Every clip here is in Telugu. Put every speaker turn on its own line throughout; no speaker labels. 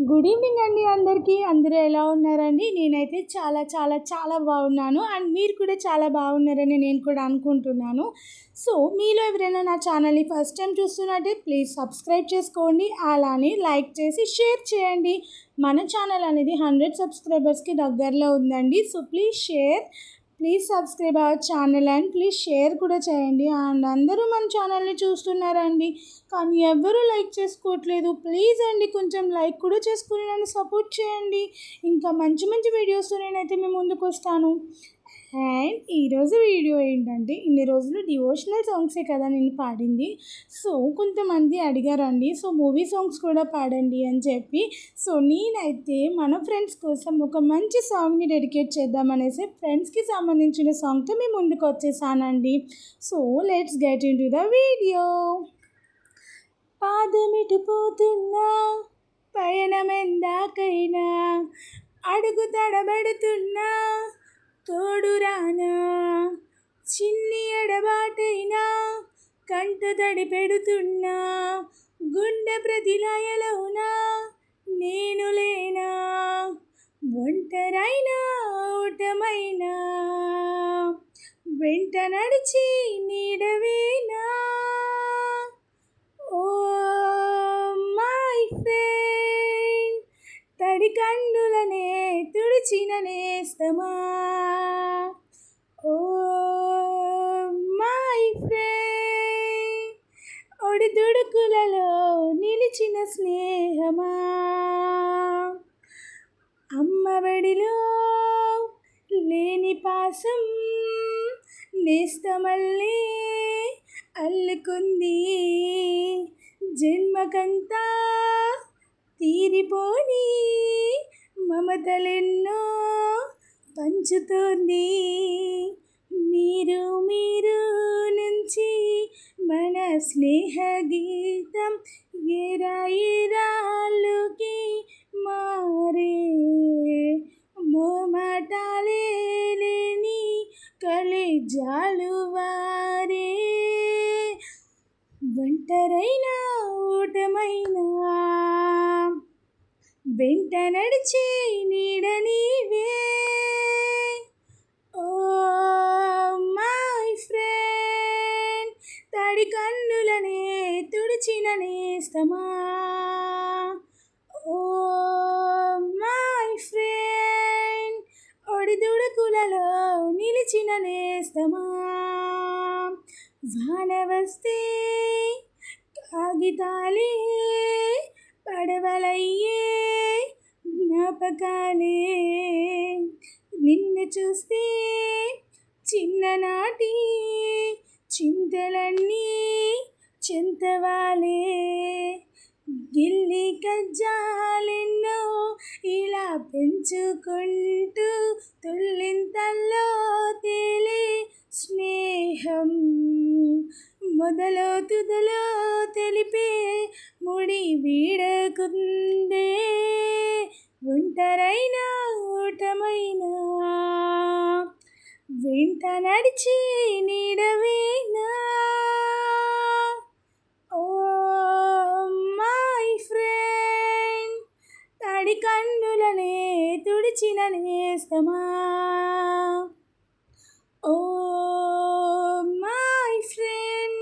గుడ్ ఈవినింగ్ అండి అందరికీ. అందరూ ఎలా ఉన్నారండి? నేనైతే చాలా చాలా చాలా బాగున్నాను. అండ్ మీరు కూడా చాలా బాగున్నారని నేను కూడా అనుకుంటున్నాను. సో, మీలో ఎవరైనా నా ఛానల్‌ని ఫస్ట్ టైం చూస్తున్నట్టే ప్లీజ్ సబ్స్క్రైబ్ చేసుకోండి. అలానే లైక్ చేసి షేర్ చేయండి. మన ఛానల్ అనేది 100 సబ్స్క్రైబర్స్‌కి దగ్గరలో ఉందండి. So, please subscribe our channel and please share కూడా చేయండి. అండ్ అందరూ మన ఛానల్ని చూస్తున్నారండి, కానీ ఎవ్వరూ లైక్ చేసుకోవట్లేదు. ప్లీజ్ అండి, కొంచెం లైక్ కూడా చేసుకుని నన్ను సపోర్ట్ చేయండి. ఇంకా మంచి మంచి వీడియోస్తో నేనైతే మీ ముందుకు వస్తాను. అండ్ ఈరోజు వీడియో ఏంటంటే, ఇన్ని రోజులు డివోషనల్ సాంగ్సే కదా నేను పాడింది. సో కొంతమంది అడిగారండి, సో మూవీ సాంగ్స్ కూడా పాడండి అని చెప్పి. సో నేనైతే మన ఫ్రెండ్స్ కోసం ఒక మంచి సాంగ్ని డెడికేట్ చేద్దామనేసి ఫ్రెండ్స్కి సంబంధించిన సాంగ్తో మీ ముందుకు వచ్చేసానండి. So let's get into the video. పాదమిటు పోతున్నా, పయనమెందాకైనా, అడుగు తడబడుతున్నా, తోడురానా, చిన్ని ఎడబాటైనా, కంట తడి పెడుతున్నా, గుండె ప్రతిలయలోనా నేను లేనా, ఒంటరైనా ఓటమైనా, వెంట నడిచి నీడవేనా. తడి కన్నులనే తుడిచిన నేస్తమా, ఓ మై ఫ్రెండ్, ఒడి దుడుకులలో నిలిచిన స్నేహమా, అమ్మఒడిలో లేని పాసం నేస్తమల్లే అల్లుకుంది, జన్మకంతా తీరిపోని మమతలెన్నో పంచుతోంది. మీరు నుంచి మన స్నేహ గీతం ఏరాయిరాళ్ళుకి మారే, మోమాటాలే లేని కళిజాలు వారే, ఒంటరైనా ఓటమైనా, వెంట నడిచే నీడ నీవే, ఓ మై ఫ్రెండ్, తడి కన్నులనే తుడిచిన నేస్తమా, ఓ మై ఫ్రెండ్, ఒడి దుడుకులలో నిలిచిన నేస్తమా, వాన వస్తే కాగితాలే పడవలయ్యే జ్ఞాపకాలే, నిన్ను చూస్తే చిన్ననాటి చింతలన్నీ చింతవాలే, గిల్లి కజ్జాలెన్నో ఇలా పెంచుకుంటూ తుళ్ళింతల్లో తేలే స్నేహం, మొదలో తుదలో తెలిపే ముడి వీడకుందే, ఒంటరైనా ఓటమైనా, వెంట నడిచి నీడవేనా. ఓ మై ఫ్రెండ్, తడి కన్నులనే తుడిచిన నేస్తమా, ఓ మై ఫ్రెండ్,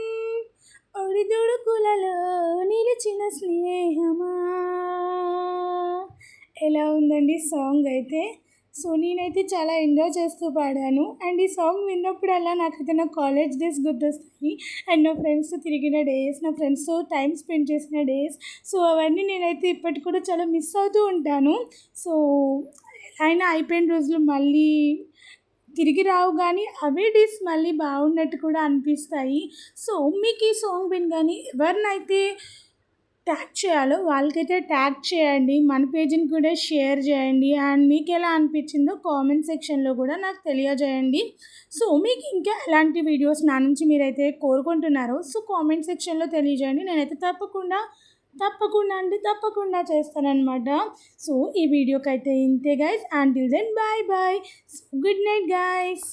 ఒడి దుడుకులలో నిలిచిన స్నేహమా. ఎలా ఉందండి సాంగ్ అయితే? సో నేనైతే చాలా ఎంజాయ్ చేస్తూ పాడాను. అండ్ ఈ సాంగ్ విన్నప్పుడల్లా నాకైతే నా కాలేజ్ డేస్ గుర్తొస్తాయి. అండ్ నా ఫ్రెండ్స్తో తిరిగిన డేస్, నా ఫ్రెండ్స్తో టైం స్పెండ్ చేసిన డేస్, సో అవన్నీ నేనైతే ఇప్పటికి కూడా చాలా మిస్ అవుతూ ఉంటాను. సో అయినా అయిపోయిన రోజులు మళ్ళీ తిరిగి రావు, కానీ అవే డేస్ మళ్ళీ బాగున్నట్టు కూడా అనిపిస్తాయి. సో మీకు ఈ సాంగ్ వినగానే ఎవరినైతే ట్యాగ్ చేయాలో వాళ్ళకైతే ట్యాగ్ చేయండి, మన పేజీని కూడా షేర్ చేయండి. అండ్ మీకు ఎలా అనిపించిందో కామెంట్ సెక్షన్లో కూడా నాకు తెలియజేయండి. సో మీకు ఇంకా ఎలాంటి వీడియోస్ నా నుంచి మీరైతే కోరుకుంటున్నారో సో కామెంట్ సెక్షన్లో తెలియజేయండి. నేనైతే తప్పకుండా చేస్తానన్నమాట. సో ఈ వీడియోకి అయితే ఇంతే guys. Until then bye bye. Good night guys.